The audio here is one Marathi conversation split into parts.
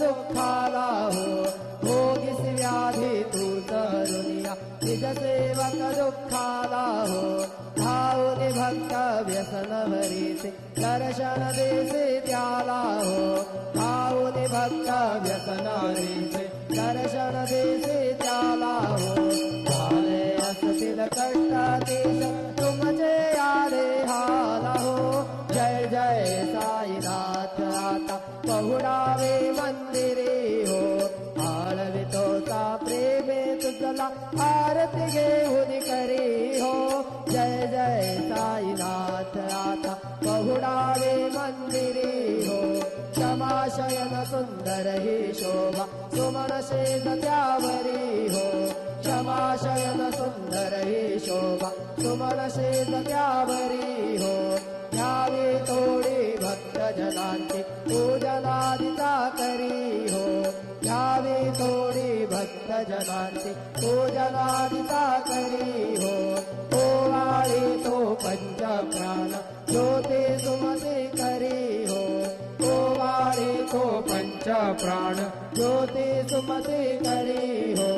दुःखाला हो भोगीस व्याधी तू तरुनिया निज सेवक दुःखाला हो धावून भक्त व्यसन भरीसे दर्शन देसे त्याला हो धावून भक्त व्यसन भरीसे दर्शन देसे त्याला हो झाले असतील कष्टातीश तुमचे आले हाला हो जय जय साईनाथ आता पहुडावे मंदिरे हो आळवितोचा प्रेमे तुझला आरती घेऊन करी हो जय जय साईनाथ आता पहुडावे मंदिरे हो क्षमाशयन सुंदर ही शोभा सुमन शेत त्यावरी हो क्षमाशयन सुंदर ही शोभा सुमन शेत त्यावरी हो घ्यावी तोडी भक्त जनांची पूजनादिता करी हो घ्यावी तोडी भक्त जनांची पूजनादिता करी हो ओवाळी तो पंच प्राण ज्योती सुमती करी हो ओवाळी तो पंच प्राण ज्योती सुमती करी हो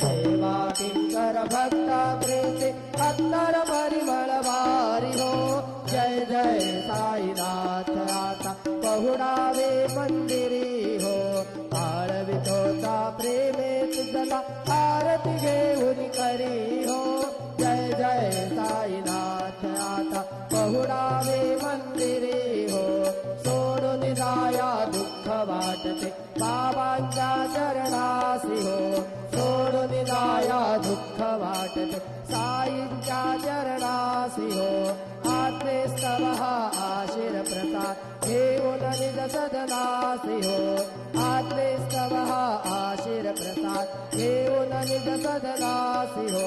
सेवा किंकर भक्त प्रीती अंतर परिमळ वारी हो जय जय साईनाथ आता पहुडावे मंदिरी हो आळवितोचा प्रेमे तुझला आरती घेऊन करी हो जय जय साईनाथ आता पहुडावे मंदिरी हो सोडून जाया दुःख वाटते बाबांच्या चरणासी हो सोडून जाया दुःख वाटते साईंच्या चरणासी हो आत्मेस्तव आशीर प्रसाद घेऊन निज सदनासी हो आत्मेस्तव आशीर प्रसाद घेऊन निज सदनासी हो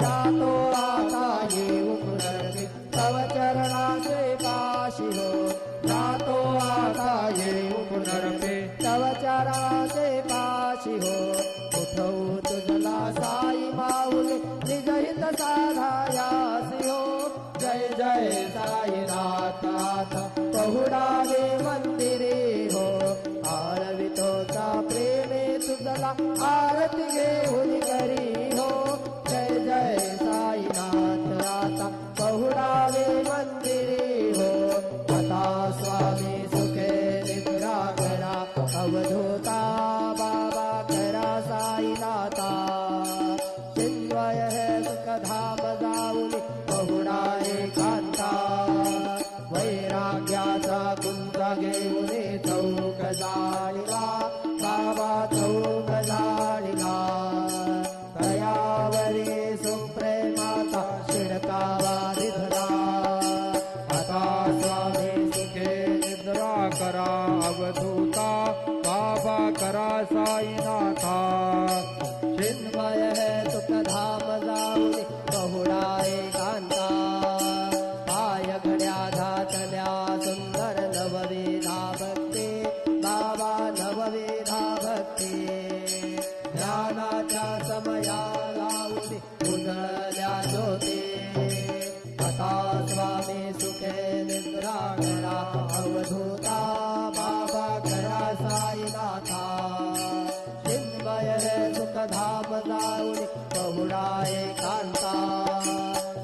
जातो आता येऊ पुनर्वी तव चरणाचे पाशी हो जातो आता येऊ पुनर्वी तव चरणाचे पाशी हो उठवू तुझला साई माऊली निज हित साधायासी हो जय जय साईनाथ आता पहुडावे मंदिरे हो आळवितोचा प्रेमे तुझला आरती घेऊन करी हो जय जय साईनाथ आता पहुडावे मंदिरे हो आता स्वामी सुखे निद्रा करा अवधूता बाबा करा साईनाथा चिन्मय है सुखधाम जाऊन पहुडा एकांता वैराग्याचा कुंज घेऊन चौक जाणिला बाबा चौक जाणिला दयावरी सुप्रेमाचा शिडकावा दिधला आता स्वामी सुखे निद्रा करा अवधूता बाबा करा साईनाथा चिन्मय है सुखधाम जाऊन पहुडा एकांता पाय घड्या घातल्या सुंदर नवविधा भक्ती बाबा नवविधा भक्ती ज्ञानाच्या समया लावून उजळल्या ज्योती आता स्वामी सुखे निद्रा करा अवधूता बाबा करा साईनाथा चिन्मय है सुखधाम जाऊन पहुडा एकांता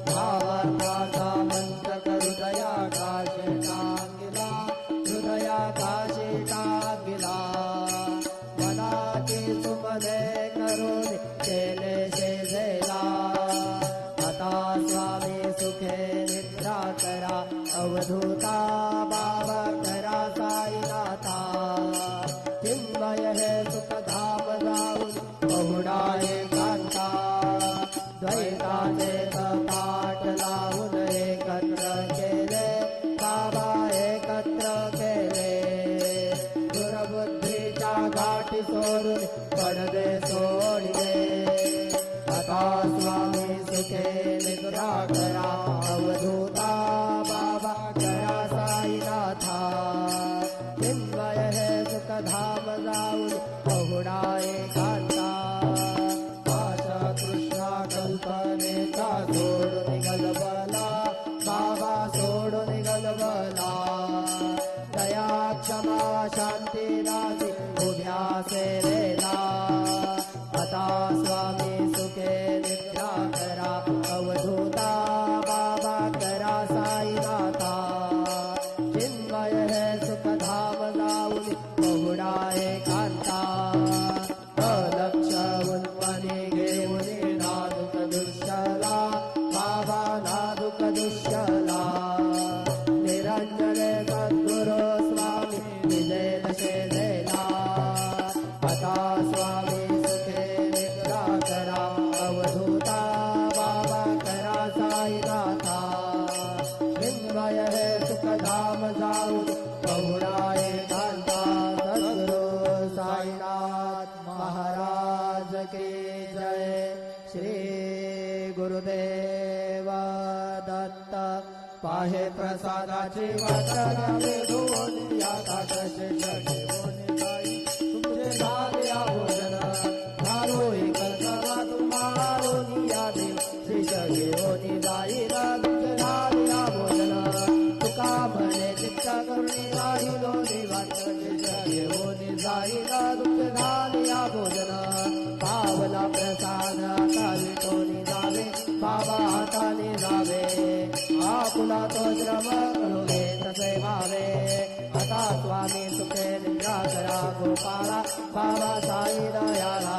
भावार्थाचा मंत्र हृदयाकाशी टांगिला हृदयाकाशी टांगिला मनाची सुमने करून केले शेजेला आता स्वामी सुखे निद्रा करा अवधूता बाबा करा साईनाथा चिन्मय है सुखधाम जाऊन पहुडा एकांता द्वैताचे पाठ लावून एकत्र केले बाबा एकत्र केले दुर्बुद्धीच्या गाठी सोडून पडदे सोडले आता स्वामी सुखे निद्रा करा अवधूता बाबा करा साईनाथा चिन्मय है सुखधाम जाऊन पहुडा एकांता कृष्णा कल्पनेचा सोडून गलबला बाबा सोडून गलबला दया क्षमा शांती राजी उभ्या सेवेला आता स्वामी सुखे निद्रा करा अवधूता बाबा करा साईनाथा चिन्मय है सुख धाम जाऊन बहुडा एकांता अलक्ष उन्मनी घेऊन नादुक दुष्यला बाबा नादुक दुष्यला निरंजने सद्गुरु स्वामी विजय दशेला आता स्वामी सुखे निद्रा करा अवधूता बाबा करा साईनाथा चिन्मय है सुख धाम जाऊन बहुडा एकांता सद्गुरु साईनाथ महाराज की जय श्री गुरुदेव दत्त पाहे प्रसादाची वाटणा वेधून या ताटाचे घेऊन जाई तुमचे झाले भोजन झालो एकल्पना तुम्हारून या देव शिष घेऊन जाईल तुमचे झाले भोजन तुका म्हणे चित्त करुणी राहिलो निवांत शिष घेऊन जाईल तुमचे झाले भोजन पावला प्रसाद आता विटोनी जावे बाबा हाताने जावे आपुला तो श्रम करू घे तसे भावे आता स्वामी सुखे निद्रा करा गोपाळा बाबा साई दयाला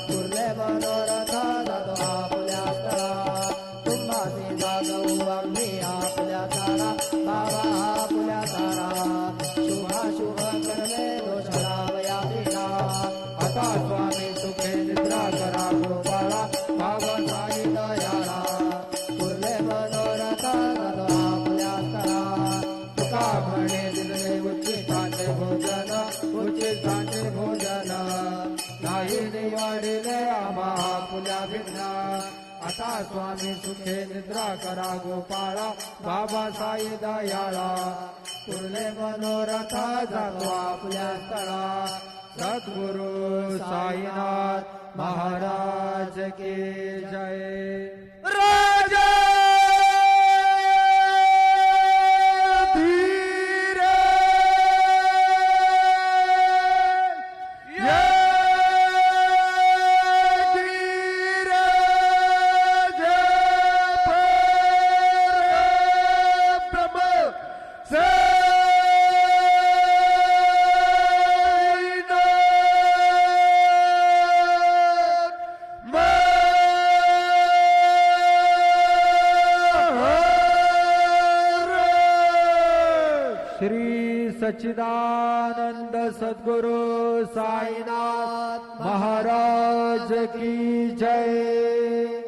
पुरले मनोरथ जातो आपुल्या स्थळा तुम्हासी जागवू आम्ही आपल्या तारा बाबा आपुल्या तारा शुभ करणे दोष लावया दिला आता स्वामी सुखे निद्रा करा गोपाळा बाबा साई दयाला पुरले मनोरथ जातो आपल्या स्थळा तुका म्हणे दिले उच्चिष्टाचे भोजन नाही निवाडिले आम्हा आपल्या भिन्ना आता स्वामी सुखे निद्रा करा गोपाळा बाबा साई दयाळा पुरले मनोरथ जातो आपल्या स्थळा सद्गुरु साईनाथ महाराज की जय राजा श्री सच्चिदानंद सद्गुरु साईनाथ महाराज की जय।